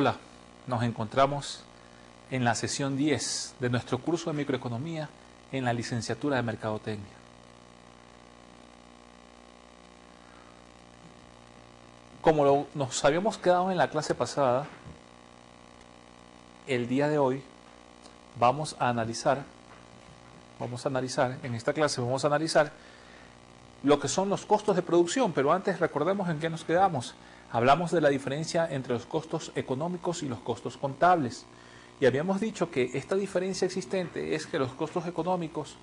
Hola, nos encontramos en la sesión 10 de nuestro curso de microeconomía en la licenciatura de Mercadotecnia. Como nos habíamos quedado en la clase pasada, el día de hoy vamos a analizar, en esta clase vamos a analizar lo que son los costos de producción, pero antes recordemos en qué nos quedamos. Hablamos de la diferencia entre los costos económicos y los costos contables. Y habíamos dicho que esta diferencia existente es que en los costos económicos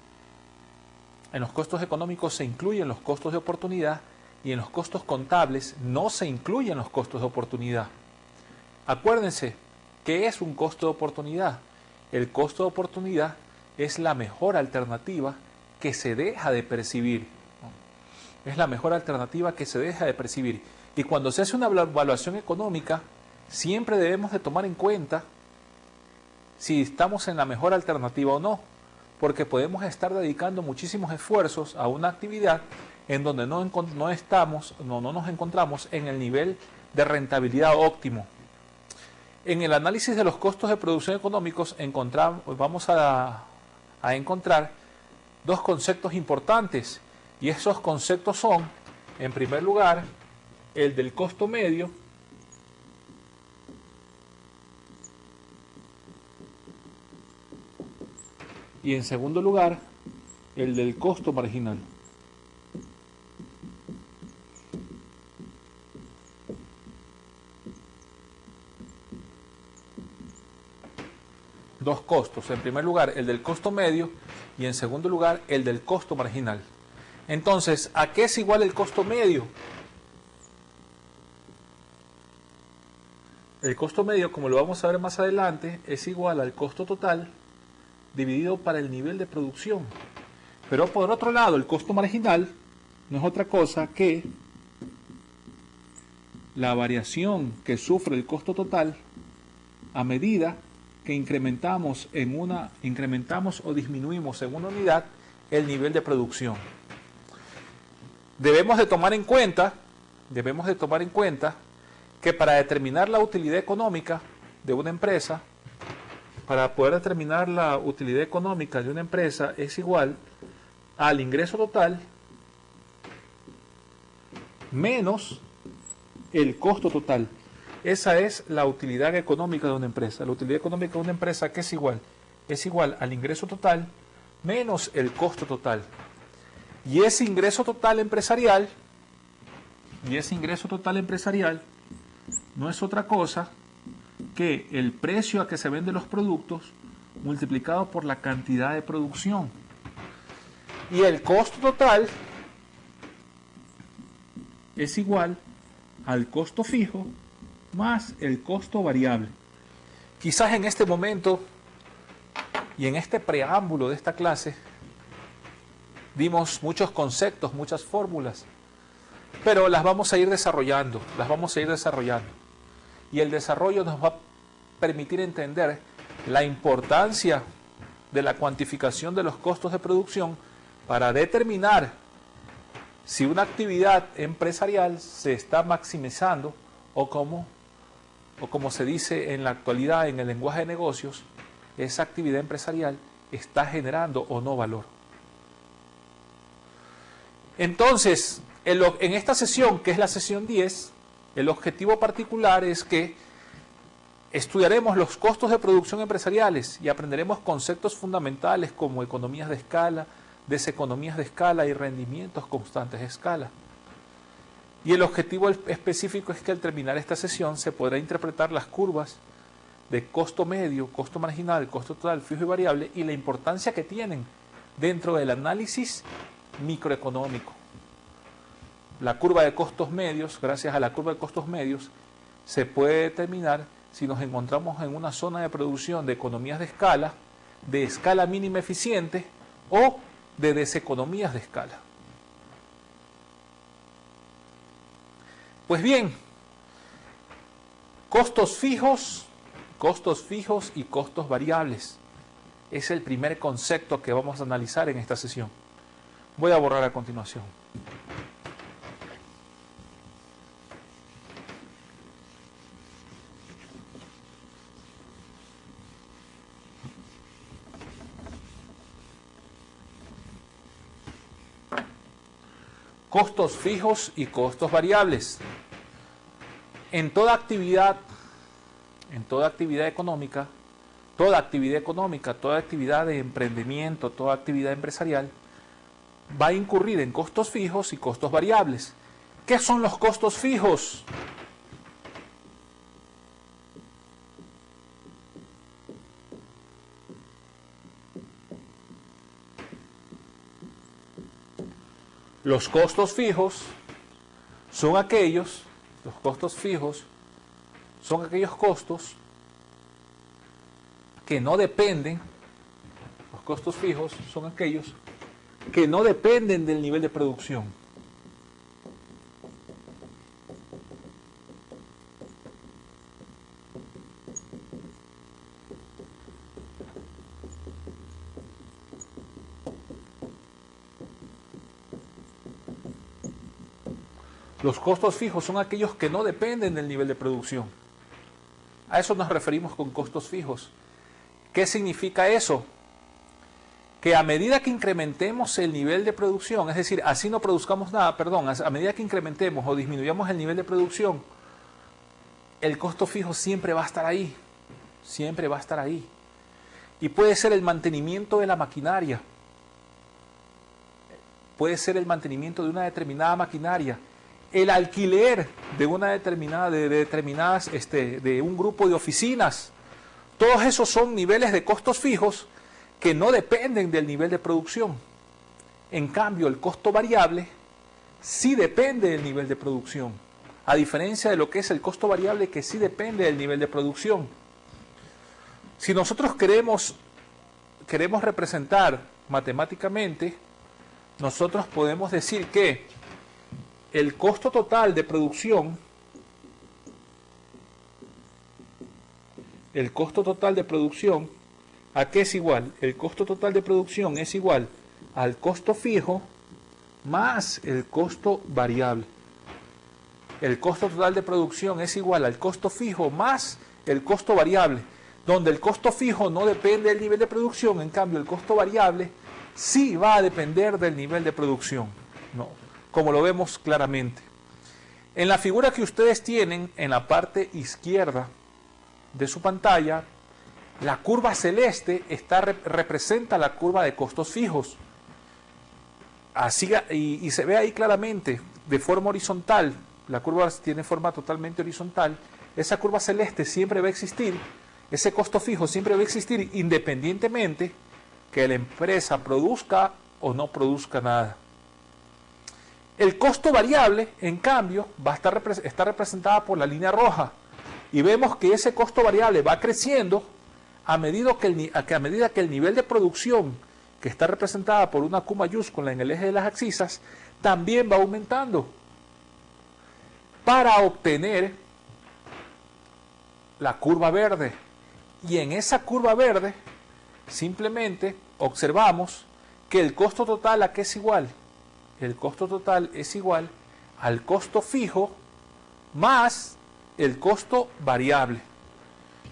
se incluyen los costos de oportunidad y en los costos contables no se incluyen los costos de oportunidad. Acuérdense, ¿qué es un costo de oportunidad? El costo de oportunidad es la mejor alternativa que se deja de percibir. Es la mejor alternativa que se deja de percibir. Y cuando se hace una evaluación económica, siempre debemos de tomar en cuenta si estamos en la mejor alternativa o no, porque podemos estar dedicando muchísimos esfuerzos a una actividad en donde no nos encontramos en el nivel de rentabilidad óptimo. En el análisis de los costos de producción económicos vamos a encontrar dos conceptos importantes, y esos conceptos son, en primer lugar, el del costo medio y en segundo lugar, el del costo marginal. Dos costos, en primer lugar el del costo medio y en segundo lugar el del costo marginal. Entonces, ¿a qué es igual el costo medio? El costo medio, como lo vamos a ver más adelante, es igual al costo total dividido para el nivel de producción. Pero por otro lado, el costo marginal no es otra cosa que la variación que sufre el costo total a medida que incrementamos o disminuimos en una unidad el nivel de producción. Debemos de tomar en cuenta que para determinar la utilidad económica de una empresa, es igual al ingreso total menos el costo total. Esa es la utilidad económica de una empresa. La utilidad económica de una empresa, ¿qué es igual? Es igual al ingreso total menos el costo total. Y ese ingreso total empresarial no es otra cosa que el precio a que se venden los productos multiplicado por la cantidad de producción. Y el costo total es igual al costo fijo más el costo variable. Quizás en este momento y en este preámbulo de esta clase dimos muchos conceptos, muchas fórmulas, pero las vamos a ir desarrollando. Y el desarrollo nos va a permitir entender la importancia de la cuantificación de los costos de producción para determinar si una actividad empresarial se está maximizando o como se dice en la actualidad en el lenguaje de negocios, esa actividad empresarial está generando o no valor. Entonces, en esta sesión, que es la sesión 10, el objetivo particular es que estudiaremos los costos de producción empresariales y aprenderemos conceptos fundamentales como economías de escala, deseconomías de escala y rendimientos constantes de escala. Y el objetivo específico es que al terminar esta sesión se podrá interpretar las curvas de costo medio, costo marginal, costo total, fijo y variable y la importancia que tienen dentro del análisis microeconómico. La curva de costos medios, gracias a la curva de costos medios, se puede determinar si nos encontramos en una zona de producción de economías de escala mínima eficiente o de deseconomías de escala. Pues bien, costos fijos y costos variables. Es el primer concepto que vamos a analizar en esta sesión. Voy a borrar a continuación. costos fijos y costos variables. En toda actividad económica, toda actividad de emprendimiento, toda actividad empresarial, va a incurrir en costos fijos y costos variables. ¿Qué son los costos fijos? Los costos fijos son aquellos costos que no dependen, los costos fijos son aquellos que no dependen del nivel de producción. Los costos fijos son aquellos que no dependen del nivel de producción. A eso nos referimos con costos fijos. ¿Qué significa eso? Que a medida que incrementemos el nivel de producción, es decir, así no produzcamos nada, a medida que incrementemos o disminuyamos el nivel de producción, el costo fijo siempre va a estar ahí. Siempre va a estar ahí. Y puede ser el mantenimiento de la maquinaria. Puede ser el mantenimiento de una determinada maquinaria. El alquiler de una determinada, de un grupo de oficinas. Todos esos son niveles de costos fijos que no dependen del nivel de producción. En cambio, el costo variable sí depende del nivel de producción, a diferencia de lo que es el costo variable que sí depende del nivel de producción. Si nosotros queremos representar matemáticamente, nosotros podemos decir que el costo total de producción, ¿a qué es igual? El costo total de producción es igual al costo fijo más el costo variable. El costo total de producción es igual al costo fijo más el costo variable, donde el costo fijo no depende del nivel de producción, en cambio el costo variable sí va a depender del nivel de producción, ¿no? Como lo vemos claramente. En la figura que ustedes tienen en la parte izquierda de su pantalla, la curva celeste representa la curva de costos fijos. Así, y se ve ahí claramente, de forma horizontal, la curva tiene forma totalmente horizontal, esa curva celeste siempre va a existir, ese costo fijo siempre va a existir independientemente que la empresa produzca o no produzca nada. El costo variable, en cambio, está representada por la línea roja. Y vemos que ese costo variable va creciendo a medida que el nivel de producción, que está representada por una Q mayúscula en el eje de las abscisas, también va aumentando. Para obtener la curva verde. Y en esa curva verde, simplemente observamos que el costo total, ¿a qué es igual? El costo total es igual al costo fijo más el costo variable.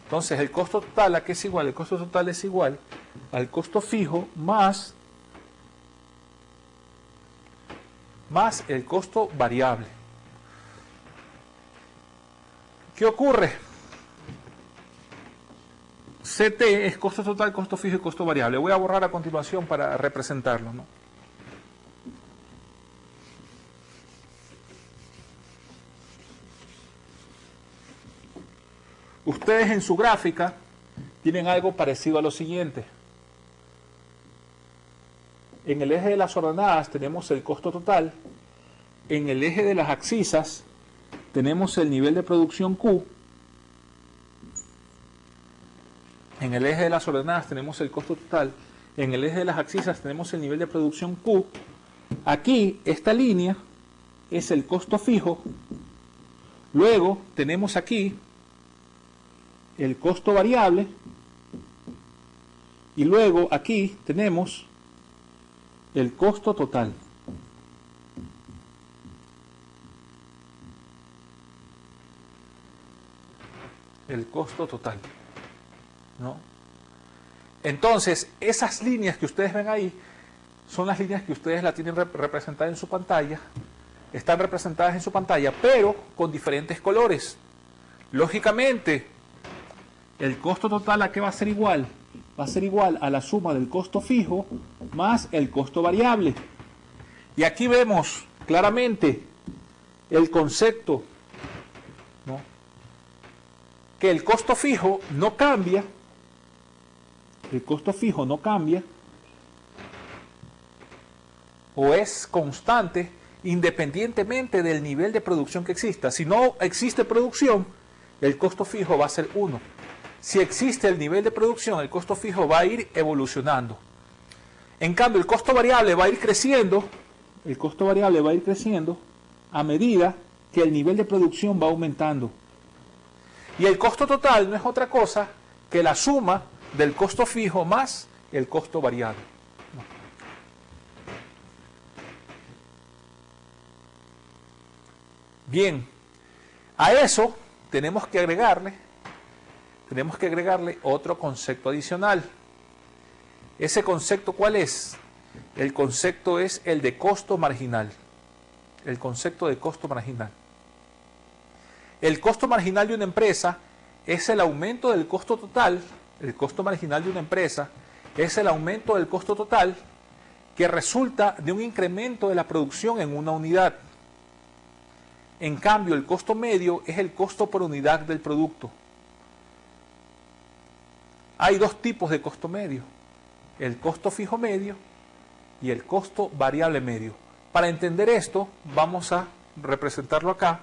Entonces, el costo total, ¿a qué es igual? El costo total es igual al costo fijo más el costo variable. ¿Qué ocurre? CT es costo total, costo fijo y costo variable. Voy a borrar a continuación para representarlo, ¿no? Ustedes en su gráfica tienen algo parecido a lo siguiente. En el eje de las ordenadas tenemos el costo total. En el eje de las abscisas tenemos el nivel de producción Q. En el eje de las ordenadas tenemos el costo total. En el eje de las abscisas tenemos el nivel de producción Q. Aquí, esta línea es el costo fijo. Luego tenemos aquí el costo variable. Y luego aquí tenemos el costo total. El costo total, ¿no? Entonces, esas líneas que ustedes ven ahí son las líneas que ustedes la tienen representada en su pantalla están representadas en su pantalla, pero con diferentes colores. Lógicamente, el costo total, ¿a qué va a ser igual? Va a ser igual a la suma del costo fijo más el costo variable. Y aquí vemos claramente el concepto, ¿no?, que el costo fijo no cambia. El costo fijo no cambia o es constante independientemente del nivel de producción que exista. Si no existe producción, el costo fijo va a ser 1. Si existe el nivel de producción, el costo fijo va a ir evolucionando. En cambio, el costo variable va a ir creciendo. El costo variable va a ir creciendo a medida que el nivel de producción va aumentando. Y el costo total no es otra cosa que la suma del costo fijo más el costo variable. Bien, a eso tenemos que agregarle otro concepto adicional. ¿Ese concepto cuál es? El concepto es el de costo marginal. El concepto de costo marginal. El costo marginal de una empresa es el aumento del costo total. El costo marginal de una empresa es el aumento del costo total que resulta de un incremento de la producción en una unidad. En cambio, el costo medio es el costo por unidad del producto. Hay dos tipos de costo medio: el costo fijo medio y el costo variable medio. Para entender esto, vamos a representarlo acá.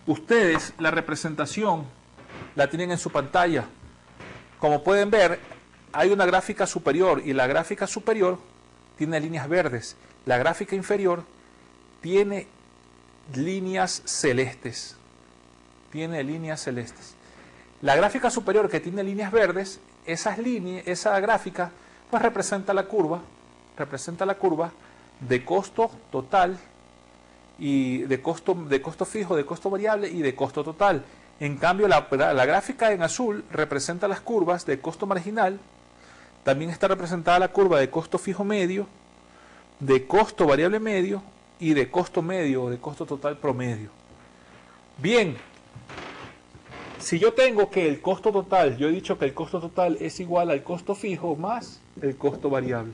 Ustedes la representación la tienen en su pantalla. Como pueden ver, hay una gráfica superior y la gráfica superior tiene líneas verdes. La gráfica inferior tiene líneas celestes. La gráfica superior, que tiene líneas verdes, esa gráfica pues representa la curva de costo total y de costo fijo, de costo variable y de costo total. En cambio, la gráfica en azul representa las curvas de costo marginal. También está representada la curva de costo fijo medio, de costo variable medio y de costo medio o de costo total promedio. Bien, si yo tengo que el costo total, yo he dicho que el costo total es igual al costo fijo más el costo variable.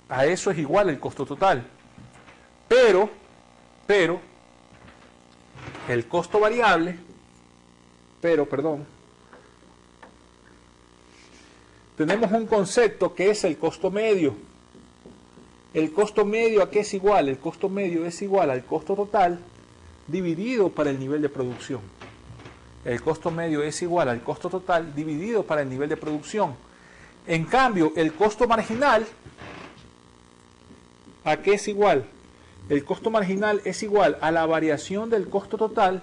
A eso es igual el costo total. Pero el costo variable, tenemos un concepto que es el costo medio. ¿El costo medio a qué es igual? El costo medio es igual al costo total dividido para el nivel de producción. El costo medio es igual al costo total dividido para el nivel de producción. En cambio, el costo marginal, ¿a qué es igual? El costo marginal es igual a la variación del costo total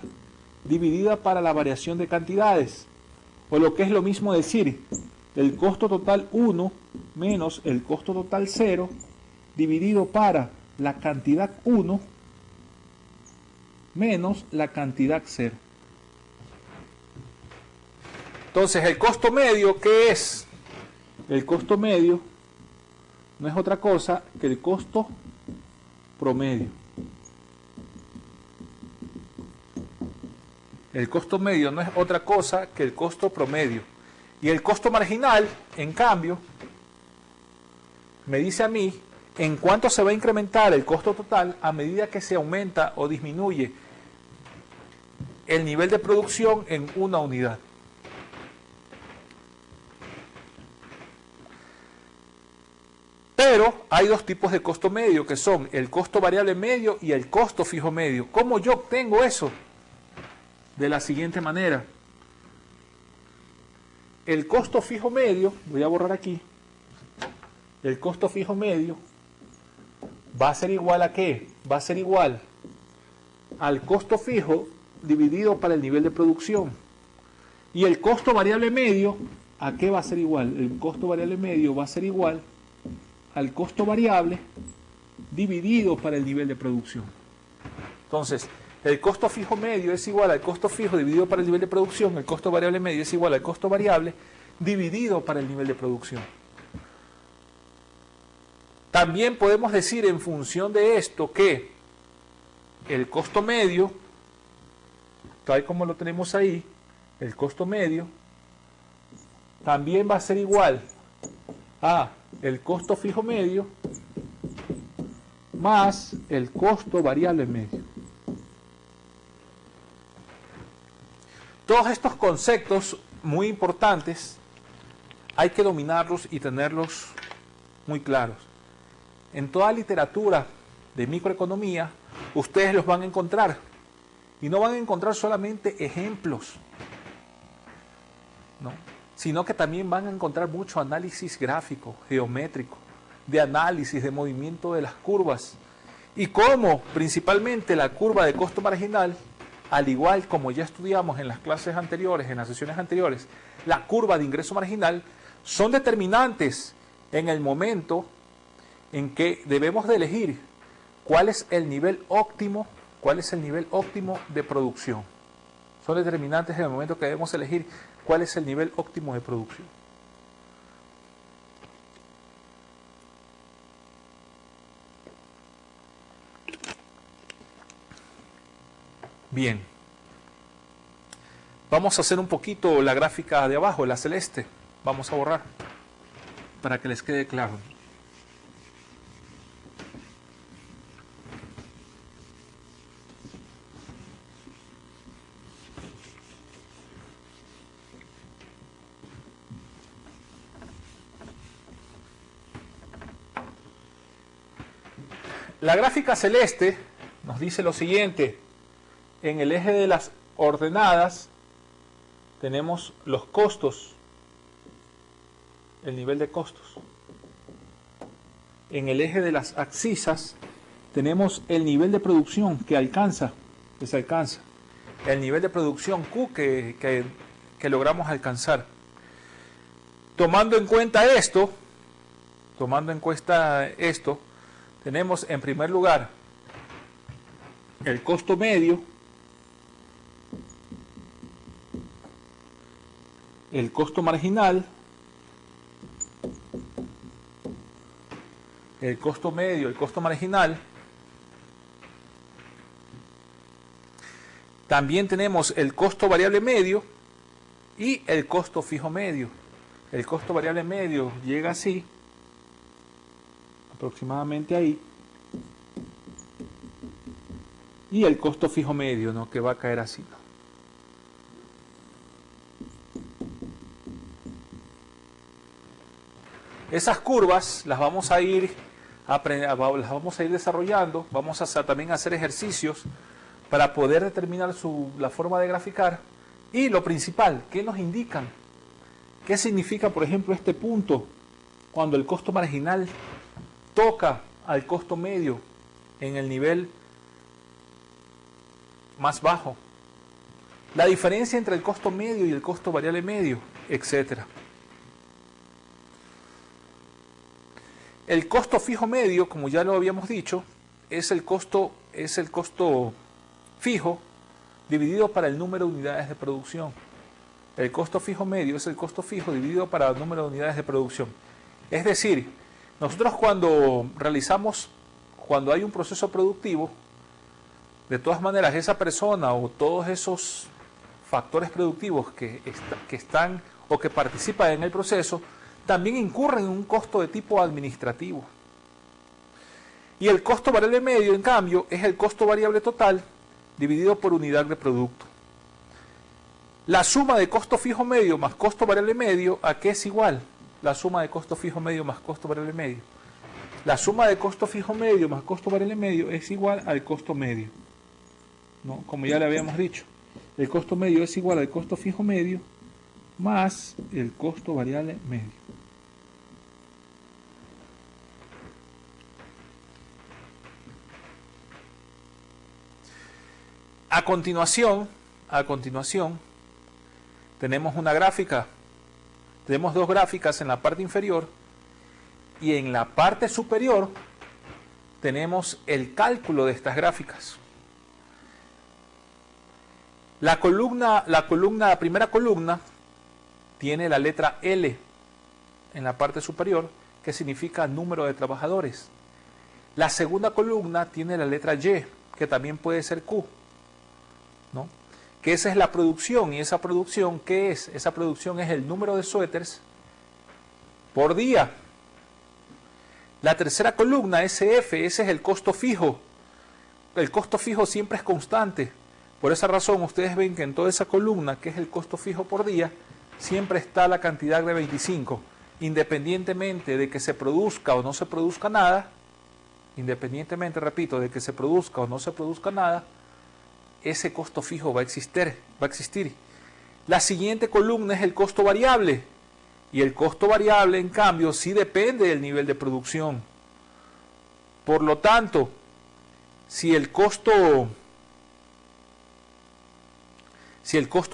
dividida para la variación de cantidades. O lo que es lo mismo decir, el costo total 1 menos el costo total 0 dividido para la cantidad 1 menos la cantidad 0. Entonces, el costo medio, ¿qué es? El costo medio no es otra cosa que el costo promedio. El costo medio no es otra cosa que el costo promedio. Y el costo marginal, en cambio, me dice a mí en cuánto se va a incrementar el costo total a medida que se aumenta o disminuye el nivel de producción en una unidad. Pero hay dos tipos de costo medio, que son el costo variable medio y el costo fijo medio. ¿Cómo yo obtengo eso? De la siguiente manera. El costo fijo medio, voy a borrar aquí, el costo fijo medio va a ser igual a ¿qué? Va a ser igual al costo fijo dividido para el nivel de producción. Y el costo variable medio, ¿a qué va a ser igual? El costo variable medio va a ser igual al costo variable dividido para el nivel de producción. Entonces, El costo fijo medio es igual al costo fijo dividido para el nivel de producción. El costo variable medio es igual al costo variable dividido para el nivel de producción. También podemos decir en función de esto que el costo medio, tal como lo tenemos ahí, el costo medio también va a ser igual a el costo fijo medio más el costo variable medio. Todos estos conceptos muy importantes hay que dominarlos y tenerlos muy claros. En toda literatura de microeconomía ustedes los van a encontrar y no van a encontrar solamente ejemplos, ¿no?, sino que también van a encontrar mucho análisis gráfico, geométrico, de análisis de movimiento de las curvas y cómo principalmente la curva de costo marginal, al igual como ya estudiamos en las clases anteriores, en las sesiones anteriores, la curva de ingreso marginal, son determinantes en el momento en que debemos de elegir cuál es el nivel óptimo, de producción. Son determinantes en el momento que debemos elegir cuál es el nivel óptimo de producción. Bien. Vamos a hacer un poquito la gráfica de abajo, la celeste. Vamos a borrar para que les quede claro. La gráfica celeste nos dice lo siguiente: en el eje de las ordenadas tenemos los costos, el nivel de costos. En el eje de las abscisas tenemos el nivel de producción que se alcanza, el nivel de producción Q que logramos alcanzar. Tomando en cuenta esto, tenemos en primer lugar el costo medio, el costo marginal, el costo medio, el costo marginal. También tenemos el costo variable medio y el costo fijo medio. El costo variable medio llega así, aproximadamente ahí, y el costo fijo medio, ¿no?, que va a caer así, ¿no? Esas curvas las vamos a ir desarrollando, vamos a también hacer ejercicios para poder determinar la forma de graficar. Y lo principal, ¿qué nos indican? ¿Qué significa, por ejemplo, este punto cuando el costo marginal toca al costo medio en el nivel más bajo? La diferencia entre el costo medio y el costo variable medio, etcétera. El costo fijo medio, como ya lo habíamos dicho, es el costo fijo dividido para el número de unidades de producción. El costo fijo medio es el costo fijo dividido para el número de unidades de producción. Es decir, nosotros cuando hay un proceso productivo, de todas maneras esa persona o todos esos factores productivos que están o que participan en el proceso también incurren en un costo de tipo administrativo. Y el costo variable medio, en cambio, es el costo variable total dividido por unidad de producto. La suma de costo fijo medio más costo variable medio, ¿a qué es igual? La suma de costo fijo medio más costo variable medio. La suma de costo fijo medio más costo variable medio es igual al costo medio, ¿no? Como ya le habíamos dicho, el costo medio es igual al costo fijo medio más el costo variable medio. A continuación, tenemos una gráfica. Tenemos dos gráficas en la parte inferior y en la parte superior tenemos el cálculo de estas gráficas. La primera columna tiene la letra L en la parte superior, que significa número de trabajadores. La segunda columna tiene la letra Y, que también puede ser Q, ¿no? Que esa es la producción. ¿Y esa producción qué es? Esa producción es el número de suéteres por día. La tercera columna, SF, ese es el costo fijo. El costo fijo siempre es constante. Por esa razón ustedes ven que en toda esa columna, que es el costo fijo por día, siempre está la cantidad de 25. Independientemente de que se produzca o no se produzca nada, independientemente, repito, de que se produzca o no se produzca nada, ese costo fijo va a existir. La siguiente columna es el costo variable. Y el costo variable, en cambio, sí depende del nivel de producción. Por lo tanto, si el costo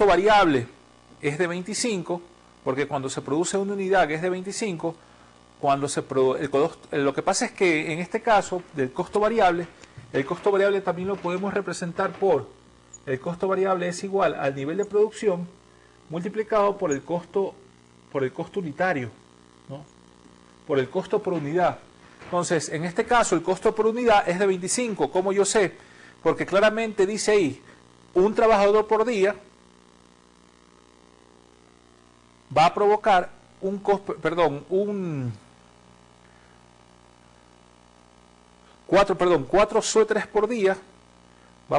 variable es de 25, porque cuando se produce una unidad es de 25, lo que pasa es que en este caso del costo variable, el costo variable también lo podemos representar el costo variable es igual al nivel de producción multiplicado por el costo unitario, ¿no? Por el costo por unidad. Entonces, en este caso el costo por unidad es de 25. ¿Cómo yo sé? Porque claramente dice ahí, un trabajador por día va a provocar cuatro suéteres por día va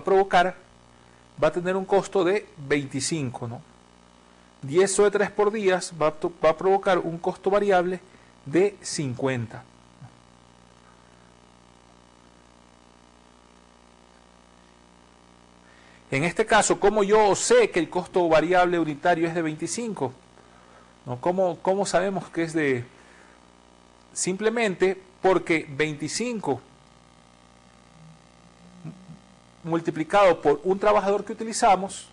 a tener un costo de 25, ¿no? 10 suéteres por día va a provocar un costo variable de 50. En este caso, ¿cómo yo sé que el costo variable unitario es de 25? ¿No? ¿Cómo sabemos que es de...? Simplemente porque 25 multiplicado por un trabajador que utilizamos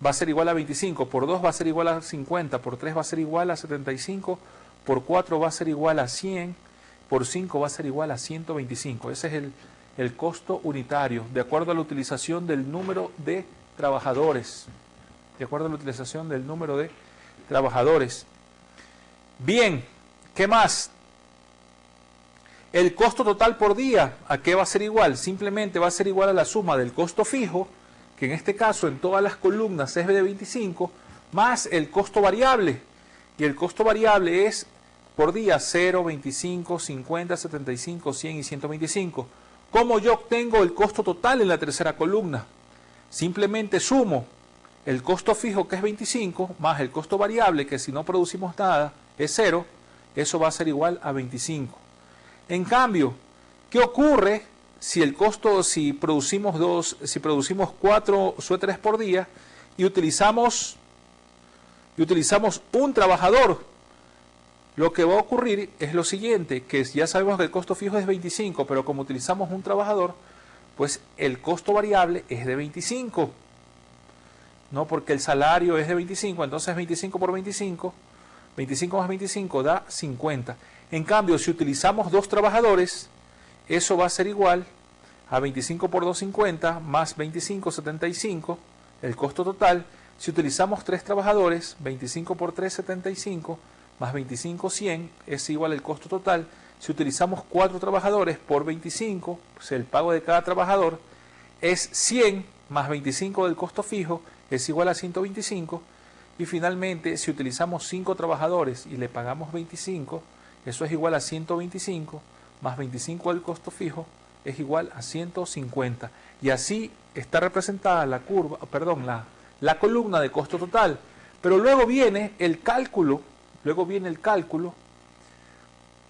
va a ser igual a 25, por 2 va a ser igual a 50, por 3 va a ser igual a 75, por 4 va a ser igual a 100, por 5 va a ser igual a 125. Ese es el costo unitario, de acuerdo a la utilización del número de trabajadores. De acuerdo a la utilización del número de trabajadores. Bien, ¿qué más? El costo total por día, ¿a qué va a ser igual? Simplemente va a ser igual a la suma del costo fijo, que en este caso en todas las columnas es de 25, más el costo variable. Y el costo variable es por día 0, 25, 50, 75, 100 y 125. ¿Cómo yo obtengo el costo total en la tercera columna? Simplemente sumo el costo fijo, que es 25, más el costo variable, que si no producimos nada es 0, eso va a ser igual a 25. En cambio, ¿qué ocurre si producimos 4 suéteres por día y utilizamos un trabajador? Lo que va a ocurrir es lo siguiente, que ya sabemos que el costo fijo es 25, pero como utilizamos un trabajador, pues el costo variable es de 25, ¿no? Porque el salario es de 25, entonces 25 por 25, 25 más 25 da 50. En cambio, si utilizamos 2 trabajadores, eso va a ser igual a 25 por 2, 50, más 25, 75, el costo total. Si utilizamos 3 trabajadores, 25 por 3, 75, más 25, 100, es igual al costo total. Si utilizamos 4 trabajadores por 25, pues el pago de cada trabajador es 100, más 25 del costo fijo, es igual a 125. Y finalmente, si utilizamos 5 trabajadores y le pagamos 25, eso es igual a 125, más 25 del costo fijo, es igual a 150. Y así está representada la columna de costo total. Pero luego viene el cálculo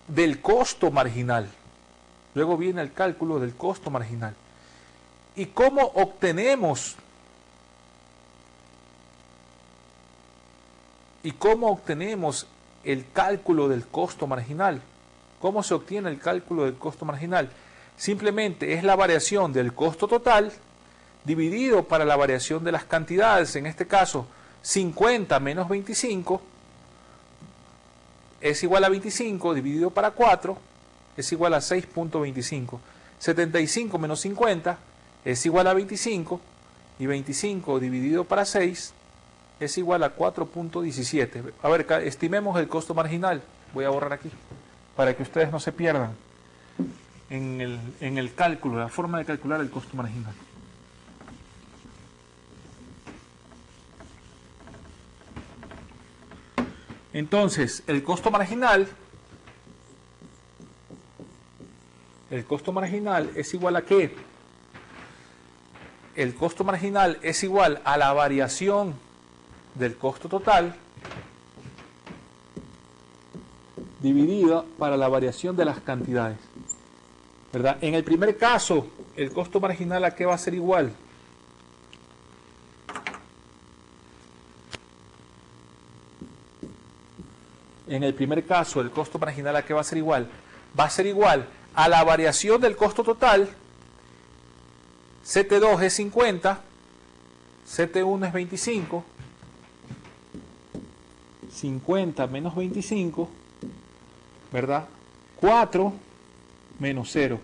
del costo marginal. ¿Y cómo obtenemos el cálculo del costo marginal? ¿Cómo se obtiene el cálculo del costo marginal? Simplemente es la variación del costo total dividido para la variación de las cantidades. En este caso, 50 menos 25 es igual a 25 dividido para 4 es igual a 6.25. 75 menos 50 es igual a 25 y 25 dividido para 6 es igual a 4.17. A ver, estimemos el costo marginal. Voy a borrar aquí para que ustedes no se pierdan en el cálculo, la forma de calcular el costo marginal. Entonces, el costo marginal es igual a ¿qué? El costo marginal es igual a la variación del costo total dividida para la variación de las cantidades, ¿verdad? En el primer caso, el costo marginal ¿a qué va a ser igual? En el primer caso, el costo marginal ¿a qué va a ser igual? Va a ser igual a la variación del costo total. CT2 es 50, CT1 es 25, 50 menos 25, ¿verdad? 4 menos 0.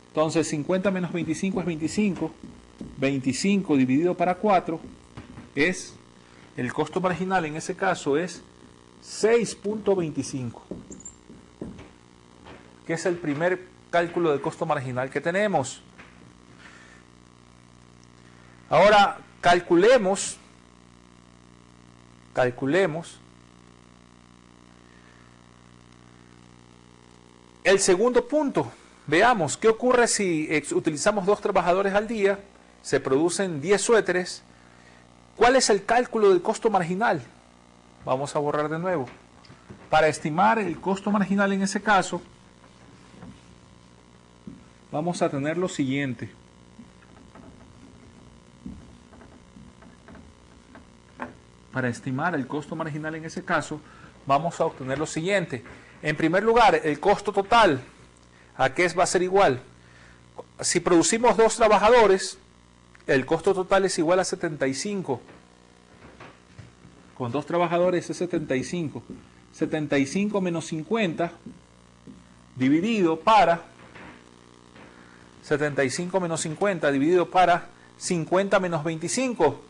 Entonces 50 menos 25 es 25, 25 dividido para 4 es, el costo marginal en ese caso es 6.25, que es el primer cálculo de costo marginal que tenemos. Ahora calculemos el segundo punto. Veamos qué ocurre si utilizamos 2 trabajadores al día, se producen 10 suéteres. ¿Cuál es el cálculo del costo marginal? Vamos a borrar de nuevo. Para estimar el costo marginal en ese caso, vamos a tener lo siguiente. Para estimar el costo marginal en ese caso, vamos a obtener lo siguiente. En primer lugar, el costo total, ¿a qué va a ser igual? Si producimos 2 trabajadores, el costo total es igual a 75. Con 2 trabajadores es 75. 75 menos 50 dividido para 75 menos 50 dividido para 50 menos 25.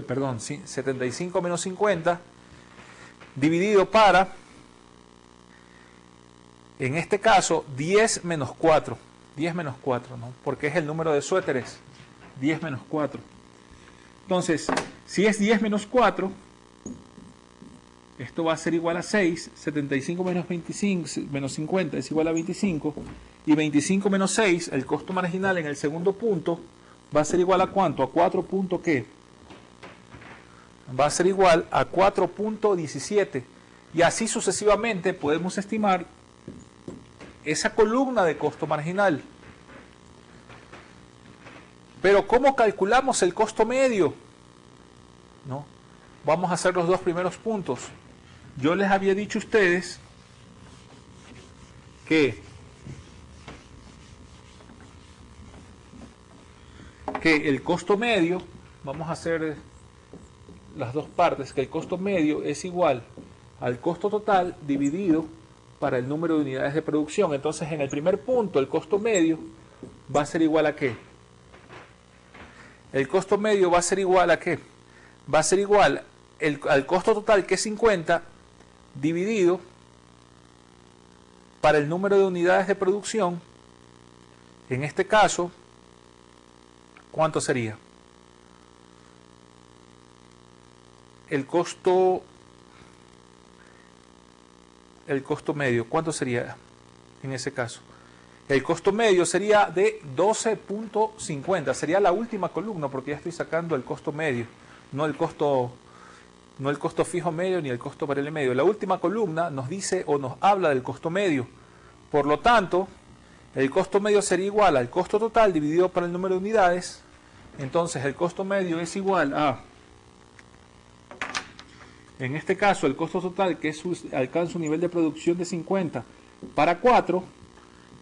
Perdón, 75 menos 50 dividido para, en este caso, 10 menos 4. 10 menos 4, ¿no? Porque es el número de suéteres. 10 menos 4. Entonces, si es 10 menos 4, esto va a ser igual a 6. 75 menos 25, menos 50 es igual a 25. Y 25 menos 6, el costo marginal en el segundo punto, va a ser igual a ¿cuánto? A 4 punto ¿qué? Va a ser igual a 4.17. Y así sucesivamente podemos estimar esa columna de costo marginal. Pero ¿cómo calculamos el costo medio? ¿No? Vamos a hacer los 2 primeros puntos. Yo les había dicho a ustedes que el costo medio, vamos a hacer las 2 partes, que el costo medio es igual al costo total dividido para el número de unidades de producción. Entonces, en el primer punto, el costo medio va a ser igual a ¿qué? El costo medio va a ser igual a ¿qué? Va a ser igual al costo total, que es 50, dividido para el número de unidades de producción. En este caso, ¿cuánto sería? El costo medio, ¿cuánto sería en ese caso? El costo medio sería de 12.50, sería la última columna, porque ya estoy sacando el costo medio, no el costo fijo medio ni el costo variable medio. La última columna nos dice o nos habla del costo medio. Por lo tanto, el costo medio sería igual al costo total dividido por el número de unidades. Entonces, el costo medio es igual a, en este caso, el costo total, que alcanza un nivel de producción de 50 para 4,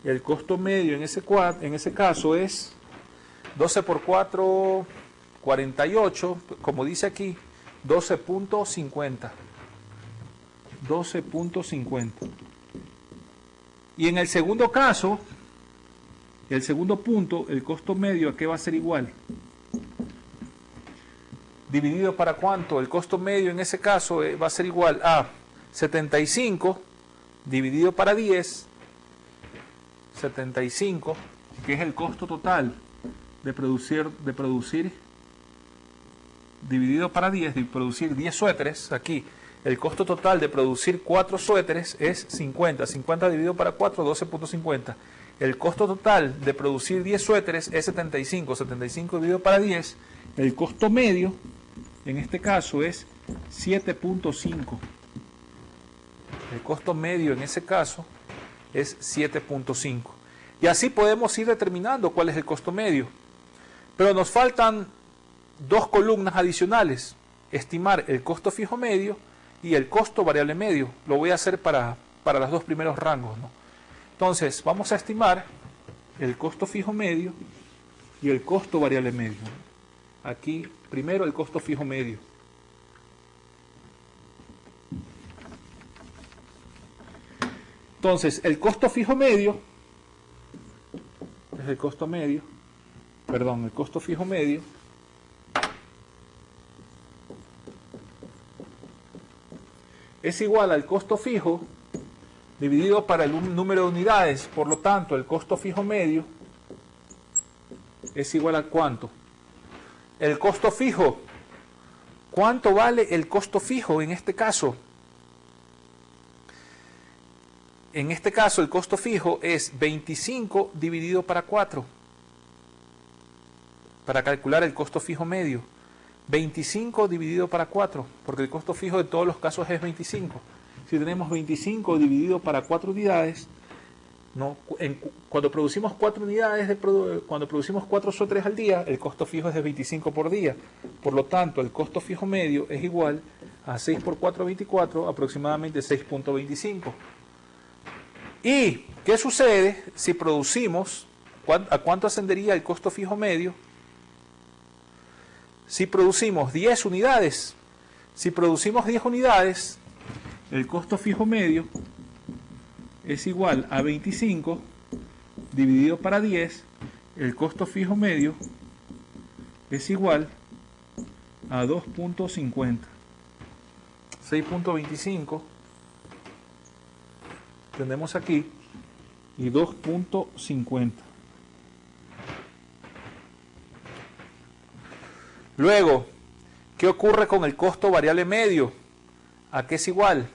el costo medio en ese caso es 12 por 4, 48, como dice aquí, 12.50. 12.50. Y en el segundo caso, el segundo punto, el costo medio, ¿a qué va a ser igual? Dividido para cuánto, el costo medio en ese caso va a ser igual a 75 dividido para 10, 75, que es el costo total de producir dividido para 10, de producir 10 suéteres. Aquí el costo total de producir 4 suéteres es 50, 50 dividido para 4, 12.50. El costo total de producir 10 suéteres es 75, 75 dividido para 10. El costo medio en este caso es 7.5. El costo medio en ese caso es 7.5. Y así podemos ir determinando cuál es el costo medio. Pero nos faltan dos columnas adicionales: estimar el costo fijo medio y el costo variable medio. Lo voy a hacer para los dos primeros rangos, ¿no? Entonces, vamos a estimar el costo fijo medio y el costo variable medio. Aquí, primero el costo fijo medio. Entonces, el costo fijo medio es el costo fijo medio es igual al costo fijo dividido para el número de unidades. Por lo tanto, el costo fijo medio es igual a ¿cuánto? El costo fijo. ¿Cuánto vale el costo fijo en este caso? En este caso, el costo fijo es 25 dividido para 4. Para calcular el costo fijo medio. 25 dividido para 4, porque el costo fijo de todos los casos es 25. Si tenemos 25 dividido para 4 unidades, ¿no? Cuando producimos 4 unidades, cuando producimos 4 suéteres al día, el costo fijo es de 25 por día. Por lo tanto, el costo fijo medio es igual a 6 por 4, 24, aproximadamente 6.25. ¿Y qué sucede si producimos? ¿A cuánto ascendería el costo fijo medio? Si producimos 10 unidades, si producimos 10 unidades, el costo fijo medio es igual a 25 dividido para 10, el costo fijo medio es igual a 2.50. 6.25 tenemos aquí y 2.50. Luego, ¿qué ocurre con el costo variable medio? ¿A qué es igual?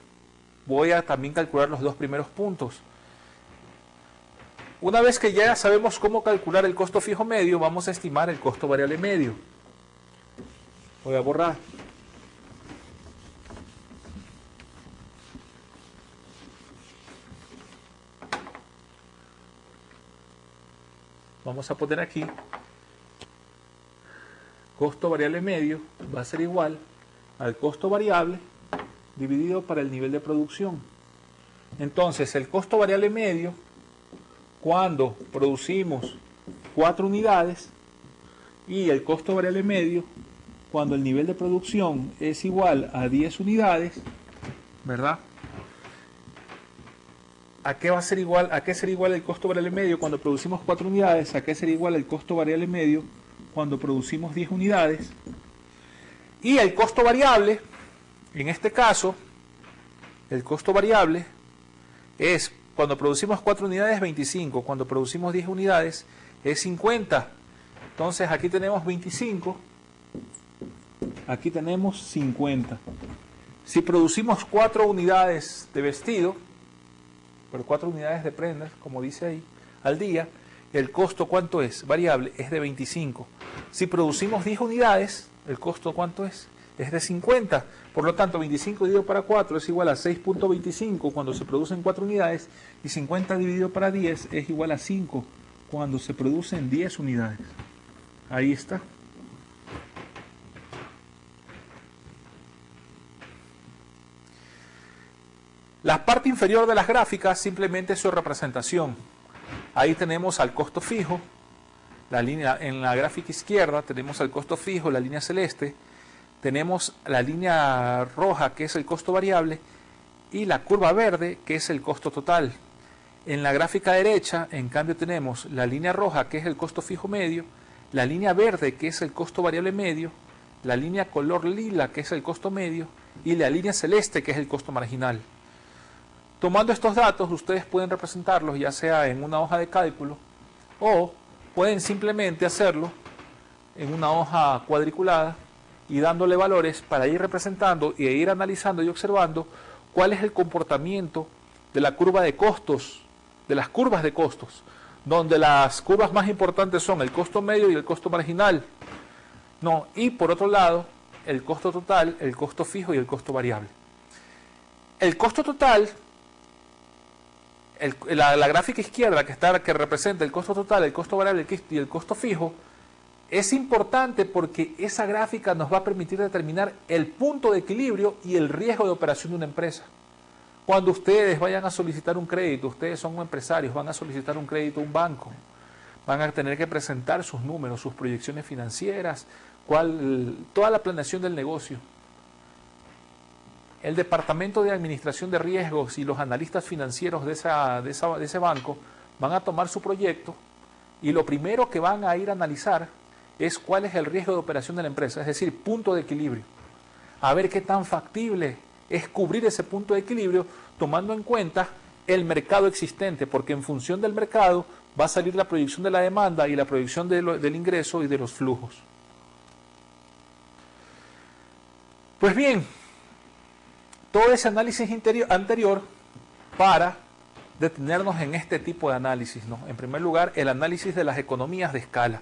Voy a también calcular los dos primeros puntos. Una vez que ya sabemos cómo calcular el costo fijo medio, vamos a estimar el costo variable medio. Voy a borrar. Vamos a poner aquí costo variable medio va a ser igual al costo variable dividido para el nivel de producción. Entonces, el costo variable medio, cuando producimos 4 unidades, y el costo variable medio, cuando el nivel de producción es igual a 10 unidades, ¿verdad? ¿A qué va a ser igual? ¿A qué sería igual el costo variable medio cuando producimos 4 unidades? ¿A qué sería igual el costo variable medio cuando producimos 10 unidades? Y el costo variable, en este caso, el costo variable es cuando producimos 4 unidades 25, cuando producimos 10 unidades es 50. Entonces aquí tenemos 25, aquí tenemos 50. Si producimos 4 unidades de vestido, pero 4 unidades de prendas, como dice ahí, al día, el costo ¿cuánto es? Variable, es de 25. Si producimos 10 unidades, ¿el costo cuánto es? Es de 50. Por lo tanto, 25 dividido para 4 es igual a 6.25 cuando se producen 4 unidades, y 50 dividido para 10 es igual a 5 cuando se producen 10 unidades. Ahí está. La parte inferior de las gráficas simplemente es su representación. Ahí tenemos al costo fijo, la línea en la gráfica izquierda tenemos al costo fijo, la línea celeste, tenemos la línea roja que es el costo variable y la curva verde que es el costo total. En la gráfica derecha, en cambio, tenemos la línea roja, que es el costo fijo medio, la línea verde, que es el costo variable medio, la línea color lila, que es el costo medio, y la línea celeste, que es el costo marginal. Tomando estos datos, ustedes pueden representarlos ya sea en una hoja de cálculo o pueden simplemente hacerlo en una hoja cuadriculada y dándole valores para ir representando e ir analizando y observando cuál es el comportamiento de la curva de costos, de las curvas de costos, donde las curvas más importantes son el costo medio y el costo marginal. No, y por otro lado, el costo total, el costo fijo y el costo variable. El costo total, la gráfica izquierda que representa el costo total, el costo variable y el costo fijo, es importante porque esa gráfica nos va a permitir determinar el punto de equilibrio y el riesgo de operación de una empresa. Cuando ustedes vayan a solicitar un crédito, ustedes son empresarios, van a solicitar un crédito a un banco, van a tener que presentar sus números, sus proyecciones financieras, toda la planeación del negocio. El departamento de administración de riesgos y los analistas financieros de ese banco van a tomar su proyecto y lo primero que van a ir a analizar es cuál es el riesgo de operación de la empresa, es decir, punto de equilibrio. A ver qué tan factible es cubrir ese punto de equilibrio tomando en cuenta el mercado existente, porque en función del mercado va a salir la proyección de la demanda y la proyección del ingreso y de los flujos. Pues bien, todo ese análisis anterior para detenernos en este tipo de análisis, ¿no? En primer lugar, el análisis de las economías de escala.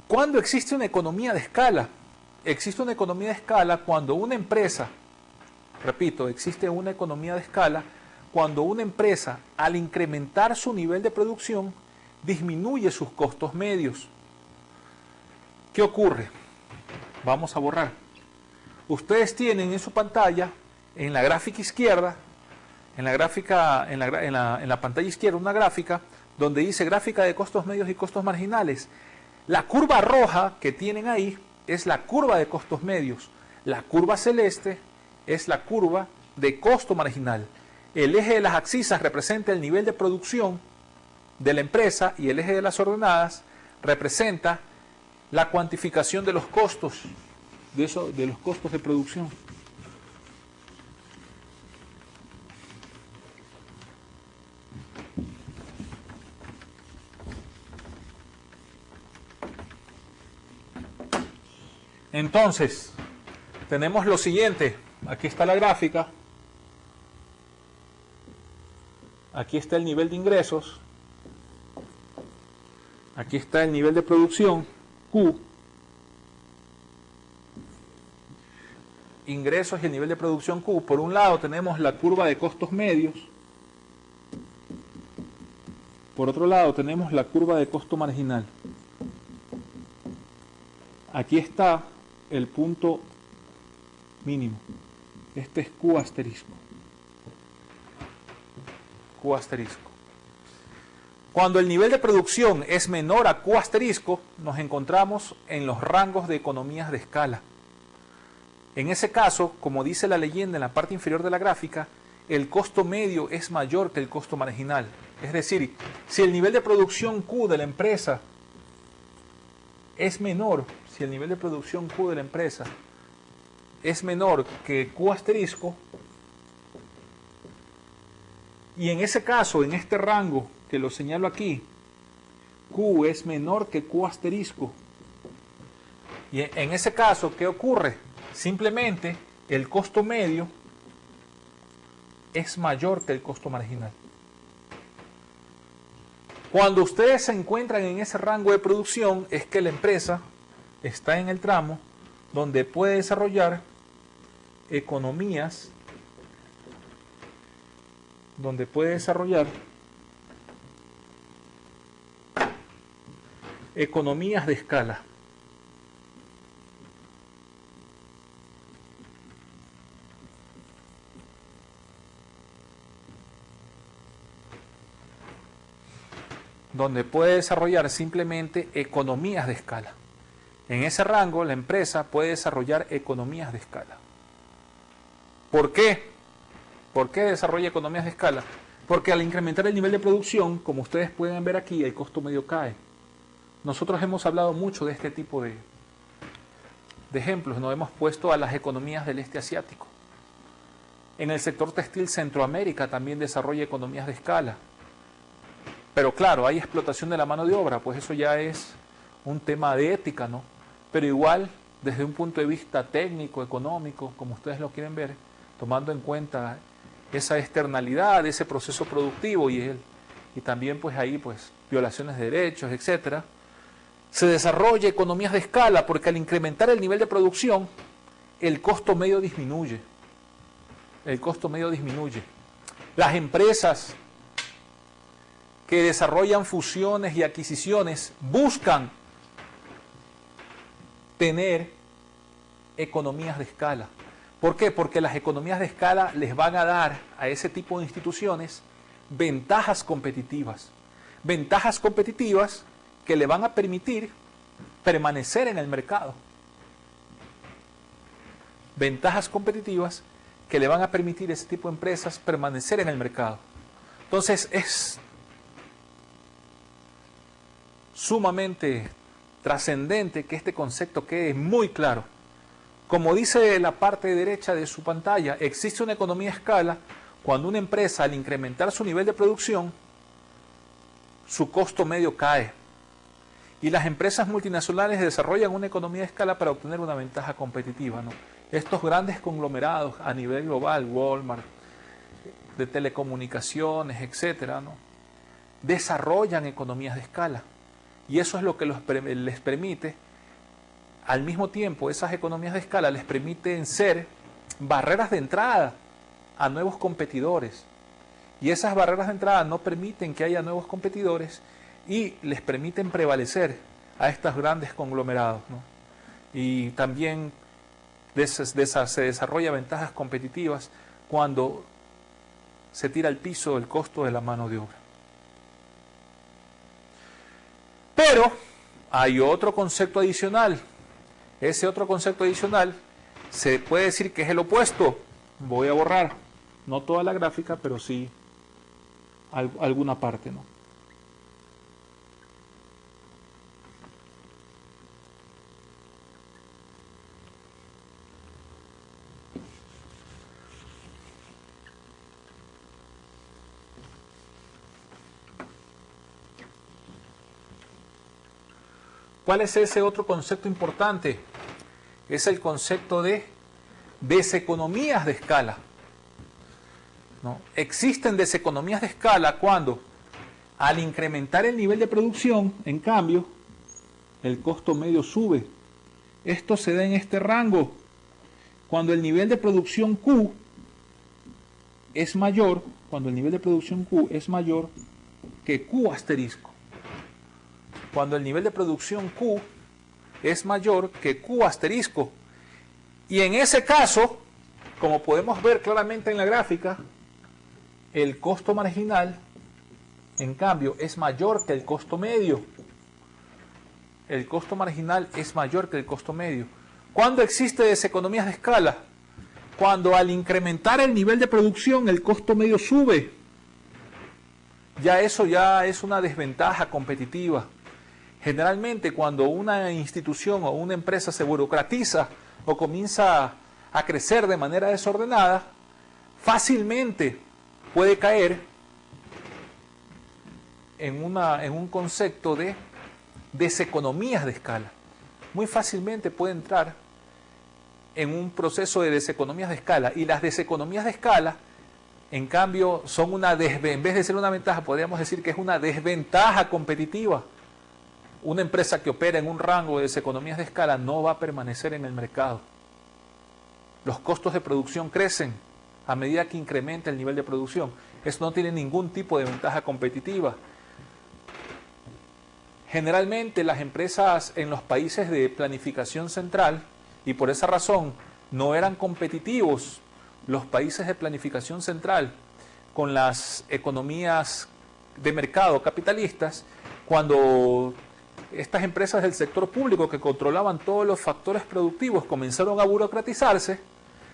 ¿Cuándo existe una economía de escala? Existe una economía de escala cuando una empresa, repito, existe una economía de escala cuando una empresa, al incrementar su nivel de producción, disminuye sus costos medios. ¿Qué ocurre? Vamos a borrar. Ustedes tienen en su pantalla, en la gráfica izquierda, en la pantalla izquierda, una gráfica donde dice gráfica de costos medios y costos marginales. La curva roja que tienen ahí es la curva de costos medios. La curva celeste es la curva de costo marginal. El eje de las abscisas representa el nivel de producción de la empresa y el eje de las ordenadas representa la cuantificación de los costos, de los costos de producción. Entonces, tenemos lo siguiente. Aquí está la gráfica. Aquí está el nivel de ingresos. Aquí está el nivel de producción, Q. Ingresos y el nivel de producción Q. Por un lado tenemos la curva de costos medios. Por otro lado tenemos la curva de costo marginal. Aquí está el punto mínimo. Este es Q asterisco. Q asterisco. Cuando el nivel de producción es menor a Q asterisco, nos encontramos en los rangos de economías de escala. En ese caso, como dice la leyenda en la parte inferior de la gráfica, el costo medio es mayor que el costo marginal. Es decir, si el nivel de producción Q de la empresa es menor, si el nivel de producción Q de la empresa es menor que Q asterisco, y en ese caso, en este rango que lo señalo aquí, Q es menor que Q asterisco, y en ese caso, ¿qué ocurre? Simplemente el costo medio es mayor que el costo marginal. Cuando ustedes se encuentran en ese rango de producción es que la empresa está en el tramo donde puede desarrollar economías, de escala. Donde puede desarrollar simplemente economías de escala. En ese rango la empresa puede desarrollar economías de escala. ¿Por qué? ¿Por qué desarrolla economías de escala? Porque al incrementar el nivel de producción, como ustedes pueden ver aquí, el costo medio cae. Nosotros hemos hablado mucho de este tipo de ejemplos, nos hemos puesto a las economías del este asiático. En el sector textil, Centroamérica también desarrolla economías de escala. Pero claro, hay explotación de la mano de obra, pues eso ya es un tema de ética, ¿no? Pero igual, desde un punto de vista técnico, económico, como ustedes lo quieren ver, tomando en cuenta esa externalidad, ese proceso productivo y también pues ahí pues violaciones de derechos, etcétera, se desarrolla economías de escala porque al incrementar el nivel de producción, el costo medio disminuye. El costo medio disminuye. Las empresas que desarrollan fusiones y adquisiciones buscan tener economías de escala. ¿Por qué? Porque las economías de escala les van a dar a ese tipo de instituciones ventajas competitivas. Ventajas competitivas que le van a permitir permanecer en el mercado. Ventajas competitivas que le van a permitir a ese tipo de empresas permanecer en el mercado. Entonces es sumamente trascendente que este concepto quede muy claro. Como dice la parte derecha de su pantalla, existe una economía de escala cuando una empresa al incrementar su nivel de producción, su costo medio cae. Y las empresas multinacionales desarrollan una economía de escala para obtener una ventaja competitiva, ¿no? Estos grandes conglomerados a nivel global, Walmart, de telecomunicaciones, etcétera, ¿no? Desarrollan economías de escala. Y eso es lo que les permite, al mismo tiempo, esas economías de escala les permiten ser barreras de entrada a nuevos competidores. Y esas barreras de entrada no permiten que haya nuevos competidores y les permiten prevalecer a estos grandes conglomerados, ¿no? Y también se desarrolla ventajas competitivas cuando se tira al piso el costo de la mano de obra. Pero hay otro concepto adicional. Ese otro concepto adicional se puede decir que es el opuesto. Voy a borrar, no toda la gráfica, pero sí alguna parte, ¿no? ¿Cuál es ese otro concepto importante? Es el concepto de deseconomías de escala, ¿no? Existen deseconomías de escala cuando, al incrementar el nivel de producción, en cambio, el costo medio sube. Esto se da en este rango. Cuando el nivel de producción Q es mayor, cuando el nivel de producción Q es mayor que Q asterisco. Cuando el nivel de producción Q es mayor que Q asterisco. Y en ese caso, como podemos ver claramente en la gráfica, el costo marginal, en cambio, es mayor que el costo medio. El costo marginal es mayor que el costo medio. ¿Cuándo existe deseconomías de escala? Cuando al incrementar el nivel de producción, el costo medio sube. Ya eso ya es una desventaja competitiva. Generalmente cuando una institución o una empresa se burocratiza o comienza a crecer de manera desordenada, fácilmente puede caer en un concepto de deseconomías de escala. Muy fácilmente puede entrar en un proceso de deseconomías de escala. Y las deseconomías de escala, en cambio, son en vez de ser una ventaja, podríamos decir que es una desventaja competitiva. Una empresa que opera en un rango de deseconomías de escala no va a permanecer en el mercado. Los costos de producción crecen a medida que incrementa el nivel de producción. Eso no tiene ningún tipo de ventaja competitiva. Generalmente las empresas en los países de planificación central, y por esa razón no eran competitivos los países de planificación central con las economías de mercado capitalistas, cuando estas empresas del sector público que controlaban todos los factores productivos comenzaron a burocratizarse,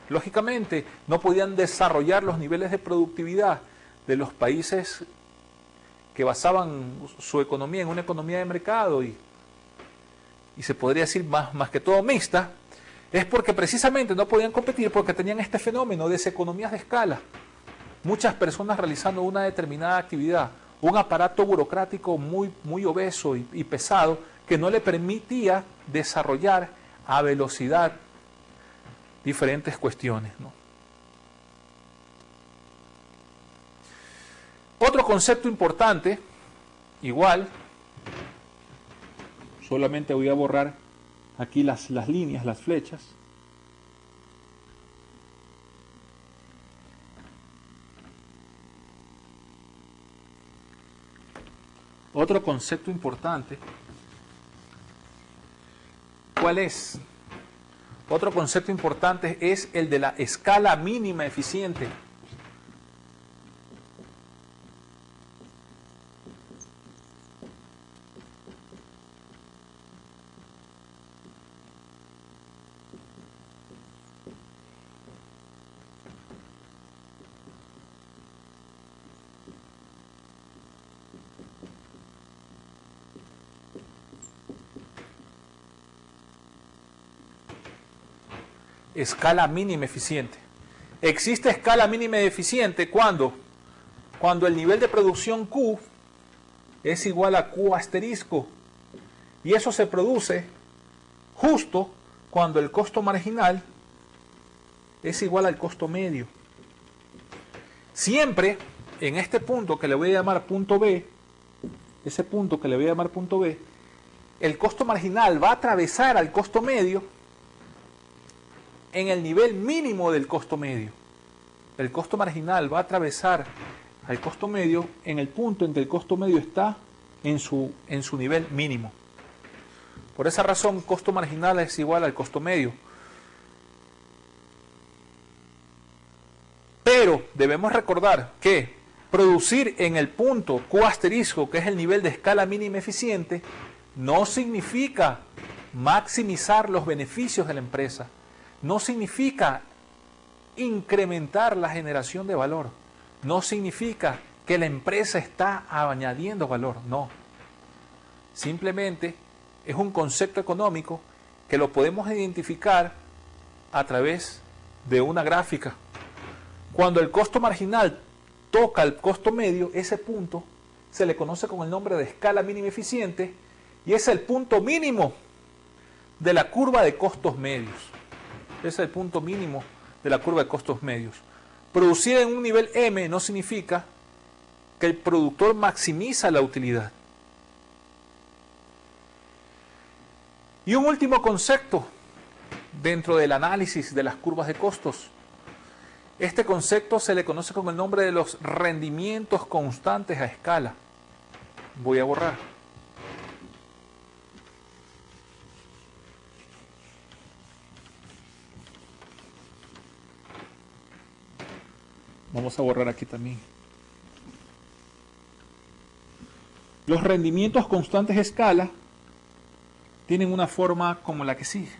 lógicamente no podían desarrollar los niveles de productividad de los países que basaban su economía en una economía de mercado y se podría decir más que todo mixta, es porque precisamente no podían competir porque tenían este fenómeno de economías de escala. Muchas personas realizando una determinada actividad, un aparato burocrático muy obeso y pesado que no le permitía desarrollar a velocidad diferentes cuestiones, ¿no? Otro concepto importante, igual, solamente voy a borrar aquí las líneas, las flechas. Otro concepto importante, ¿cuál es? Otro concepto importante es el de la escala mínima eficiente. Escala mínima eficiente. Existe escala mínima eficiente cuando el nivel de producción Q es igual a Q asterisco. Y eso se produce justo cuando el costo marginal es igual al costo medio. Siempre en este punto que le voy a llamar punto B, ese punto que le voy a llamar punto B, el costo marginal va a atravesar al costo medio en el nivel mínimo del costo medio. El costo marginal va a atravesar al costo medio en el punto en que el costo medio está en su nivel mínimo. Por esa razón, costo marginal es igual al costo medio. Pero debemos recordar que producir en el punto Q asterisco, que es el nivel de escala mínima eficiente, no significa maximizar los beneficios de la empresa. No significa incrementar la generación de valor. No significa que la empresa está añadiendo valor. No. Simplemente es un concepto económico que lo podemos identificar a través de una gráfica. Cuando el costo marginal toca el costo medio, ese punto se le conoce con el nombre de escala mínima eficiente y es el punto mínimo de la curva de costos medios. Es el punto mínimo de la curva de costos medios. Producir en un nivel M no significa que el productor maximiza la utilidad. Y un último concepto dentro del análisis de las curvas de costos. Este concepto se le conoce con el nombre de los rendimientos constantes a escala. Voy a borrar. Vamos a borrar aquí también. Los rendimientos constantes a escala tienen una forma como la que sigue.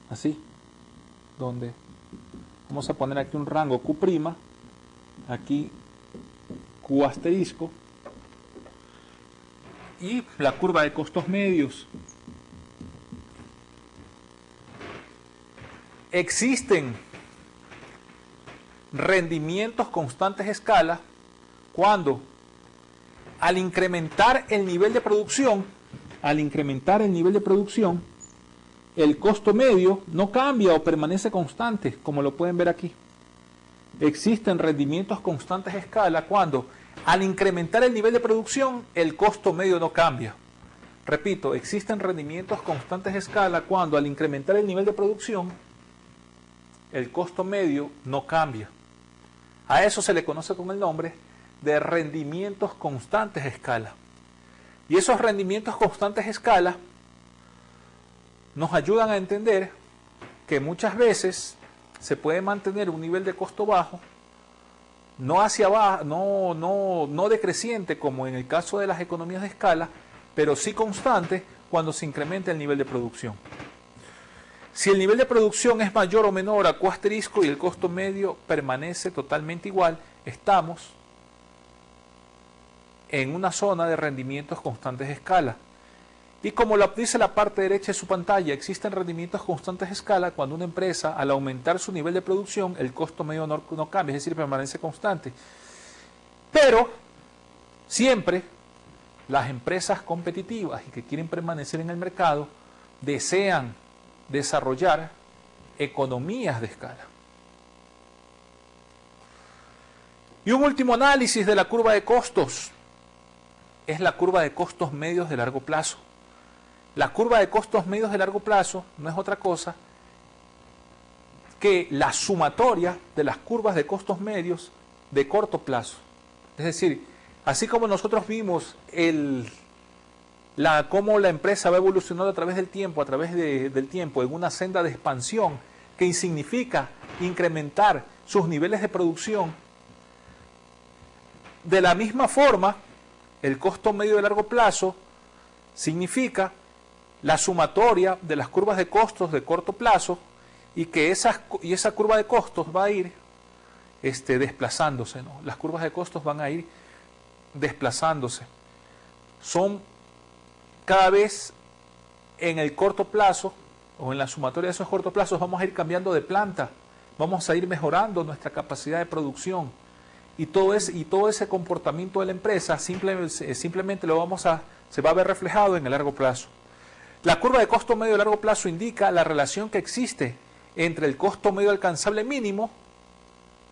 Así. Donde vamos a poner aquí un rango Q', aquí Q asterisco y la curva de costos medios. Existen rendimientos constantes a escala cuando al incrementar el nivel de producción, el costo medio no cambia o permanece constante, como lo pueden ver aquí. Existen rendimientos constantes a escala cuando al incrementar el nivel de producción, el costo medio no cambia. Repito, existen rendimientos constantes a escala cuando al incrementar el nivel de producción, el costo medio no cambia. A eso se le conoce con el nombre de rendimientos constantes a escala. Y esos rendimientos constantes a escala nos ayudan a entender que muchas veces se puede mantener un nivel de costo bajo, no hacia abajo, no decreciente como en el caso de las economías de escala, pero sí constante cuando se incrementa el nivel de producción. Si el nivel de producción es mayor o menor a Q asterisco y el costo medio permanece totalmente igual, estamos en una zona de rendimientos constantes de escala. Y como lo dice la parte derecha de su pantalla, existen rendimientos constantes de escala cuando una empresa, al aumentar su nivel de producción, el costo medio no cambia, es decir, permanece constante. Pero siempre las empresas competitivas y que quieren permanecer en el mercado desean desarrollar economías de escala. Y un último análisis de la curva de costos es la curva de costos medios de largo plazo. La curva de costos medios de largo plazo no es otra cosa que la sumatoria de las curvas de costos medios de corto plazo. Es decir, así como nosotros vimos cómo la empresa va evolucionando a través del tiempo, en una senda de expansión que significa incrementar sus niveles de producción, de la misma forma, el costo medio de largo plazo significa la sumatoria de las curvas de costos de corto plazo y que esa curva de costos va a ir desplazándose, ¿no? Las curvas de costos van a ir desplazándose. Son cada vez en el corto plazo o en la sumatoria de esos cortos plazos vamos a ir cambiando de planta, vamos a ir mejorando nuestra capacidad de producción y todo ese comportamiento de la empresa simplemente se va a ver reflejado en el largo plazo. La curva de costo medio de largo plazo indica la relación que existe entre el costo medio alcanzable mínimo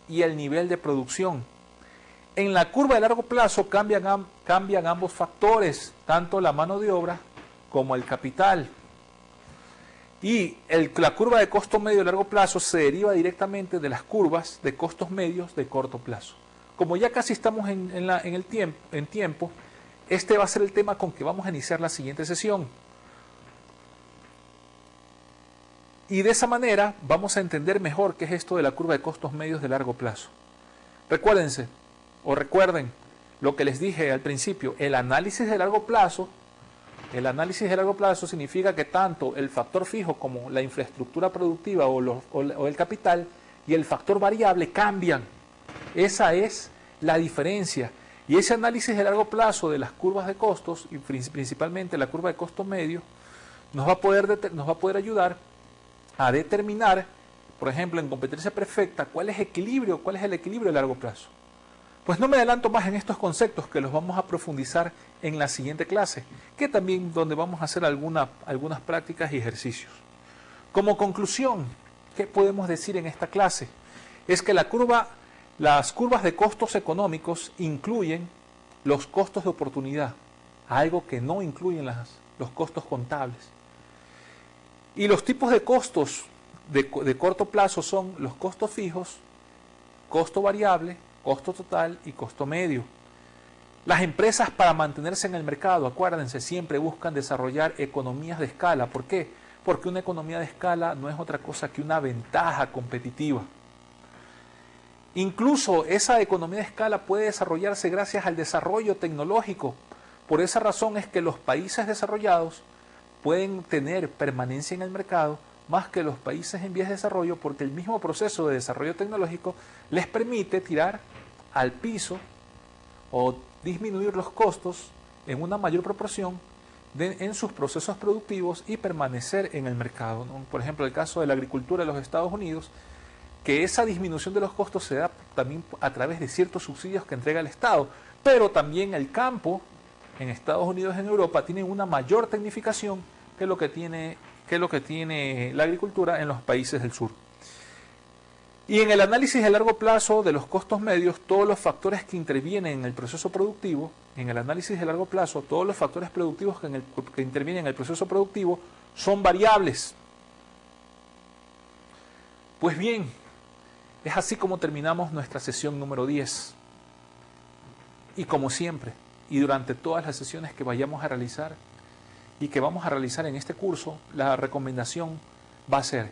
y el nivel de producción. En la curva de largo plazo cambian ambos factores, tanto la mano de obra como el capital. Y la curva de costo medio de largo plazo se deriva directamente de las curvas de costos medios de corto plazo. Como ya casi estamos en tiempo, este va a ser el tema con que vamos a iniciar la siguiente sesión. Y de esa manera vamos a entender mejor qué es esto de la curva de costos medios de largo plazo. Recuerden lo que les dije al principio, el análisis de largo plazo significa que tanto el factor fijo como la infraestructura productiva o el capital y el factor variable cambian. Esa es la diferencia. Y ese análisis de largo plazo de las curvas de costos, y principalmente la curva de costo medio, nos va a poder ayudar a determinar, por ejemplo, en competencia perfecta, cuál es el equilibrio de largo plazo. Pues no me adelanto más en estos conceptos que los vamos a profundizar en la siguiente clase, que también donde vamos a hacer algunas prácticas y ejercicios. Como conclusión, ¿qué podemos decir en esta clase? Es que las curvas de costos económicos incluyen los costos de oportunidad, algo que no incluyen los costos contables. Y los tipos de costos de corto plazo son los costos fijos, costo variable, costo total y costo medio. Las empresas, para mantenerse en el mercado, acuérdense, siempre buscan desarrollar economías de escala. ¿Por qué? Porque una economía de escala no es otra cosa que una ventaja competitiva. Incluso esa economía de escala puede desarrollarse gracias al desarrollo tecnológico. Por esa razón es que los países desarrollados pueden tener permanencia en el mercado más que los países en vías de desarrollo, porque el mismo proceso de desarrollo tecnológico les permite tirar al piso o disminuir los costos en una mayor proporción en sus procesos productivos y permanecer en el mercado, ¿no? Por ejemplo, el caso de la agricultura de los Estados Unidos, que esa disminución de los costos se da también a través de ciertos subsidios que entrega el Estado, pero también el campo en Estados Unidos y en Europa tienen una mayor tecnificación que lo que tiene la agricultura en los países del sur. Y en el análisis de largo plazo de los costos medios, todos los factores que intervienen en el proceso productivo, todos los factores productivos que intervienen en el proceso productivo son variables. Pues bien, es así como terminamos nuestra sesión número 10. Y como siempre, y durante todas las sesiones que vayamos a realizar y que vamos a realizar en este curso, la recomendación va a ser: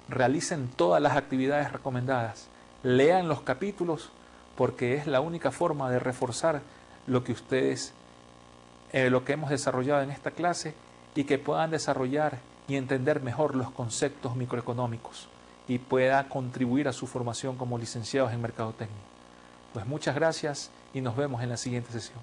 realicen todas las actividades recomendadas, lean los capítulos, porque es la única forma de reforzar lo que hemos desarrollado en esta clase y que puedan desarrollar y entender mejor los conceptos microeconómicos y pueda contribuir a su formación como licenciados en mercadotecnia. Pues muchas gracias y nos vemos en la siguiente sesión.